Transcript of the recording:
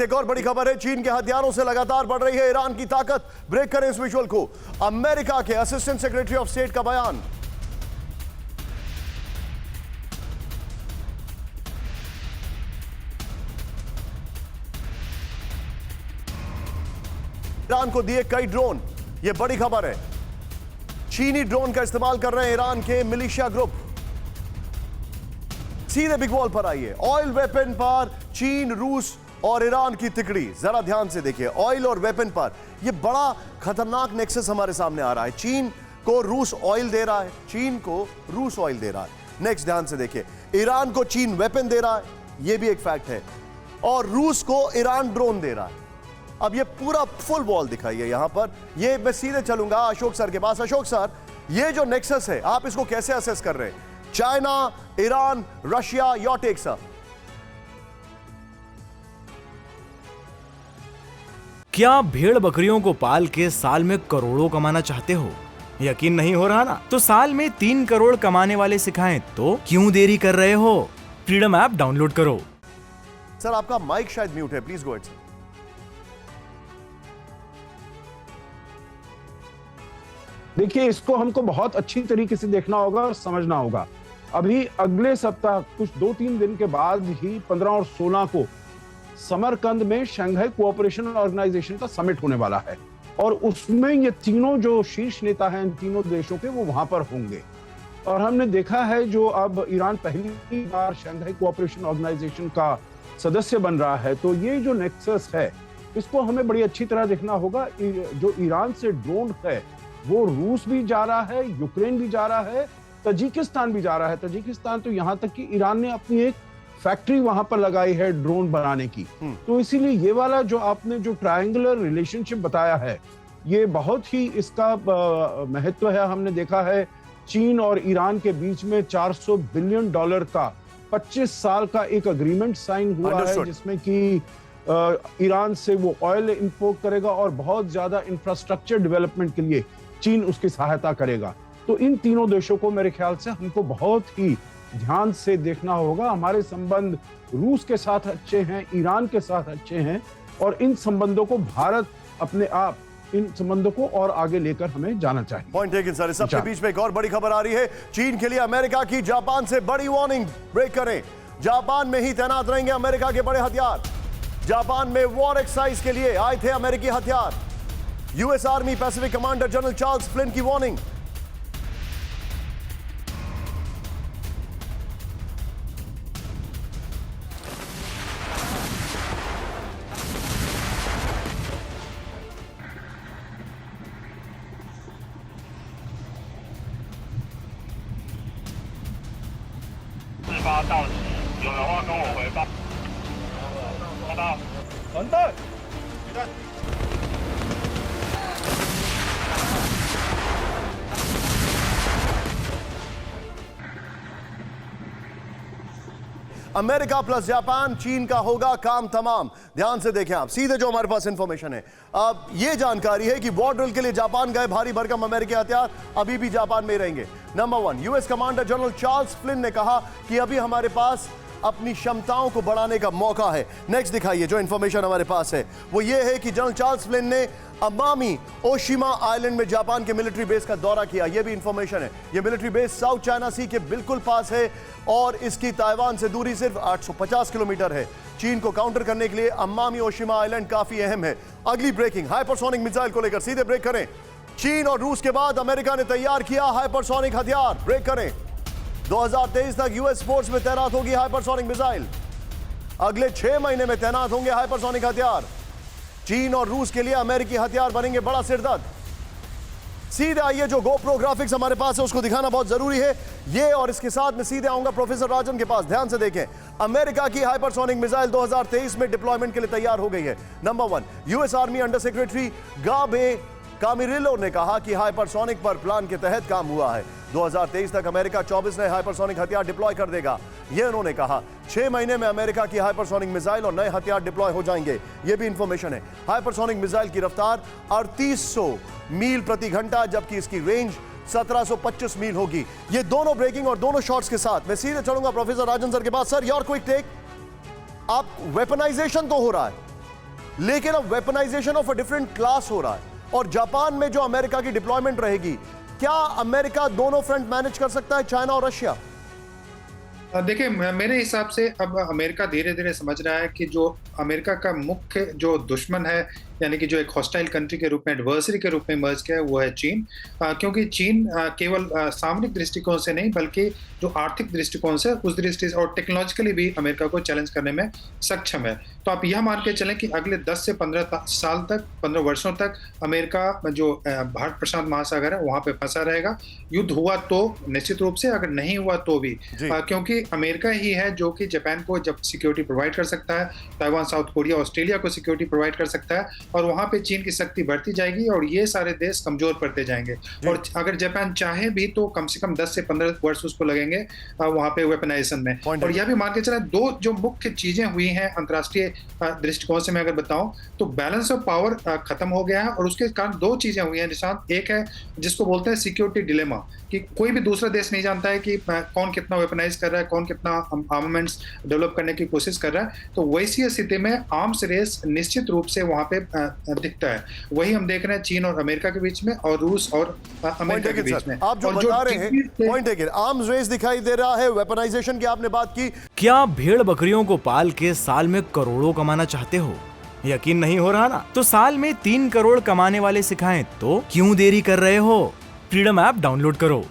वक्त एक और बड़ी खबर है। चीन के हथियारों से लगातार बढ़ रही है ईरान की ताकत। ब्रेक करें इस विजुअल को। अमेरिका के असिस्टेंट सेक्रेटरी ऑफ स्टेट का बयान। ईरान को दिए कई ड्रोन, यह बड़ी खबर है। चीनी ड्रोन का इस्तेमाल कर रहे हैं ईरान के मिलिशिया ग्रुप। सीधे बिग वॉल पर आइए। ऑयल वेपन पर चीन, रूस और ईरान की तिकड़ी। जरा ध्यान से देखिए, ऑयल और वेपन पर यह बड़ा खतरनाक नेक्सस हमारे सामने आ रहा है। चीन को रूस ऑयल दे रहा है, चीन को रूस ऑयल दे रहा है। नेक्स्ट ध्यान से देखिए, ईरान को चीन वेपन दे रहा है, यह भी एक फैक्ट है, और रूस को ईरान ड्रोन दे रहा है। अब ये पूरा फुल वॉल दिखाइए यहां पर। ये मैं सीधे चलूंगा अशोक सर के पास। अशोक सर, ये जो नेक्सस है आप इसको कैसे असेस कर रहे हैं? China, Iran, Russia, your take sir. क्या भेड़ बकरियों को पाल के साल में करोड़ों कमाना चाहते हो? यकीन नहीं हो रहा ना? तो साल में 3 करोड़ कमाने वाले सिखाएं तो क्यों देरी कर रहे हो? फ्रीडम ऐप डाउनलोड करो। सर आपका माइक शायद म्यूट है, प्लीज गो अहेड सर। देखिए, इसको हमको बहुत अच्छी तरीके से देखना होगा और समझना होगा। अभी अगले सप्ताह कुछ 2-3 दिन के बाद ही 15 और 16 को समरकंद में शंघाई कोऑपरेशन ऑर्गेनाइजेशन का समिट होने वाला है, और उसमें ये तीनों जो शीर्ष नेता हैं इन तीनों देशों के, वो वहां पर होंगे। और हमने देखा है जो अब ईरान पहली बार शंघाई कोऑपरेशन ऑर्गेनाइजेशन का सदस्य बन रहा है, तो ये जो नेक्सस है इसको हमें बड़ी अच्छी तरह देखना होगा। जो ईरान से ड्रोन है वो रूस भी जा रहा है, यूक्रेन भी जा रहा है, तजिकिस्तान भी जा रहा है। तजिकिस्तान तो यहाँ तक कि ईरान ने अपनी एक फैक्ट्री वहां पर लगाई है ड्रोन बनाने की। तो इसीलिए ये वाला जो आपने जो ट्रायंगुलर रिलेशनशिप बताया है, ये बहुत ही इसका महत्व है। हमने देखा है चीन और ईरान के बीच में $400 बिलियन का 25 साल का एक अग्रीमेंट साइन हुआ है, जिसमें कि ईरान से वो ऑयल इंपोर्ट करेगा और बहुत ज्यादा इंफ्रास्ट्रक्चर डेवलपमेंट के लिए चीन उसकी सहायता करेगा। तो इन तीनों देशों को मेरे ख्याल से हमको बहुत ही ध्यान से देखना होगा। हमारे संबंध रूस के साथ अच्छे हैं, ईरान के साथ अच्छे हैं, और इन संबंधों को भारत अपने आप इन संबंधों को और आगे लेकर हमें जाना चाहिए। Point taken sir. सबके बीच में एक और बड़ी खबर आ रही है। चीन के लिए अमेरिका की जापान से बड़ी वार्निंग। ब्रेक करें। जापान में ही तैनात रहेंगे अमेरिका के बड़े हथियार। जापान में वॉर एक्सरसाइज के लिए आए थे अमेरिकी हथियार। US army Pacific commander general Charles Flint की वार्निंग। अमेरिका प्लस जापान, चीन का होगा काम तमाम। ध्यान से देखें आप, सीधे जो हमारे पास इंफॉर्मेशन है। अब ये जानकारी है कि वॉर ड्रिल के लिए जापान गए भारी भरकम अमेरिकी हथियार अभी भी जापान में रहेंगे। Number 1, US commander general Charles Flint ने कहा कि अभी हमारे पास अपनी क्षमताओं को बढ़ाने का मौका है। नेक्स्ट दिखाइए, जो इंफॉर्मेशन हमारे पास है वो ये है कि जनरल चार्ल्स फ्लिन ने अमामी ओशिमा आइलैंड में जापान के मिलिट्री बेस का दौरा किया। यह भी इंफॉर्मेशन है। यह मिलिट्री बेस साउथ चाइना सी के बिल्कुल पास है और इसकी ताइवान से दूरी सिर्फ 850 किलोमीटर है। चीन को काउंटर करने के लिए अमामी ओशिमा आइलैंड काफी अहम है। अगली ब्रेकिंग, हाइपरसोनिक मिसाइल को लेकर सीधे ब्रेक करें। चीन और रूस के बाद अमेरिका ने तैयार किया हाइपरसोनिक हथियार। ब्रेक करें। 2023 तक यूएस फोर्स में तैनात होगी हाइपरसोनिक मिसाइल। अगले 6 महीने में तैनात होंगे हाइपरसोनिक हथियार। चीन और रूस के लिए अमेरिकी हथियार बनेंगे बड़ा सिरदर्द। सीधे आइए, जो गोप्रो ग्राफिक्स हमारे पास है उसको दिखाना बहुत जरूरी है। ये और इसके साथ मैं सीधे आऊंगा प्रोफेसर राजन के पास। ध्यान से देखें, अमेरिका की हाइपरसोनिक मिसाइल 2023 में डिप्लॉयमेंट के लिए तैयार हो गई है। Number 1, US army under secretary Gabe Camarillo ने कहा कि हाइपरसोनिक पर प्लान के तहत काम हुआ है। 2023 तक अमेरिका 24 नए हाइपरसोनिक हथियार डिप्लॉय कर देगा, यह उन्होंने कहा। 6 महीने में अमेरिका की हाइपरसोनिक मिसाइल और नए हथियार डिप्लॉय हो जाएंगे, यह भी इंफॉर्मेशन है। हाइपरसोनिक मिसाइल की रफ्तार 3800 मील प्रति घंटा, जबकि इसकी रेंज 1725 मील होगी। ये दोनों ब्रेकिंग और दोनों शॉट्स के साथ मैं सीधे चलूंगा प्रोफेसर राजन सर के पास। Sir, your quick take. आप वेपनाइजेशन तो हो रहा है, लेकिन अब weaponization of a different class हो रहा है। और जापान में जो अमेरिका की डिप्लॉयमेंट रहेगी, क्या अमेरिका दोनों फ्रंट मैनेज कर सकता है, चाइना और रशिया? देखिए, मेरे हिसाब से अब अमेरिका धीरे धीरे समझ रहा है कि जो अमेरिका का मुख्य जो दुश्मन है, यानी कि जो एक हॉस्टाइल कंट्री के रूप में, एडवर्सरी के रूप में इमर्ज किया है, वो है चीन। क्योंकि चीन केवल सामरिक दृष्टिकोण से नहीं, बल्कि जो आर्थिक दृष्टिकोण से, उस दृष्टि से और टेक्नोलॉजिकली भी अमेरिका को चैलेंज करने में सक्षम है। तो आप यह मान के चलें कि अगले 10 से 15 साल तक, 15 वर्षों तक अमेरिका जो भारत प्रशांत महासागर है वहाँ पे फंसा रहेगा। युद्ध हुआ तो निश्चित रूप से, अगर नहीं हुआ तो भी, क्योंकि अमेरिका ही है जो कि जापान को जब सिक्योरिटी प्रोवाइड कर सकता है, ताइवान, साउथ कोरिया, ऑस्ट्रेलिया को सिक्योरिटी प्रोवाइड कर सकता है, और वहाँ पे चीन की शक्ति बढ़ती जाएगी और ये सारे देश कमजोर पड़ते जाएंगे। और अगर जापान चाहे भी तो कम से कम 10 से 15 वर्ष उसको लगेंगे वहाँ पे वेपनाइजेशन में। और यह भी मान के चला, दो जो मुख्य चीजें हुई हैं अंतर्राष्ट्रीय दृष्टिकोण से मैं अगर बताऊं तो बैलेंस ऑफ पावर खत्म हो गया है, और उसके कारण दो चीजें हुई हैं निशांत। एक है जिसको बोलते हैं सिक्योरिटी डिलेमा, कि कोई भी दूसरा देश नहीं जानता है कि कौन कितना वेपनाइज कर रहा है, कौन कितना आर्मामेंट्स डेवलप करने की कोशिश कर रहा है। तो वैसी स्थिति में आर्म्स रेस निश्चित रूप से वहां पे दिखता है। वही हम देख रहे हैं चीन और अमेरिका के बीच में, और रूस और अमेरिका के बीच में। आप जो बता रहे हैं, पॉइंट है कि आर्म्स रेस दिखाई दे रहा है, वेपनाइजेशन की आपने बात की। क्या भेड़ बकरियों को पाल के साल में करोड़ों कमाना चाहते हो? यकीन नहीं हो रहा ना? तो साल में 3 करोड़ कमाने वाले सिखाएं तो क्यों देरी कर रहे हो? फ्रीडम ऐप डाउनलोड करो।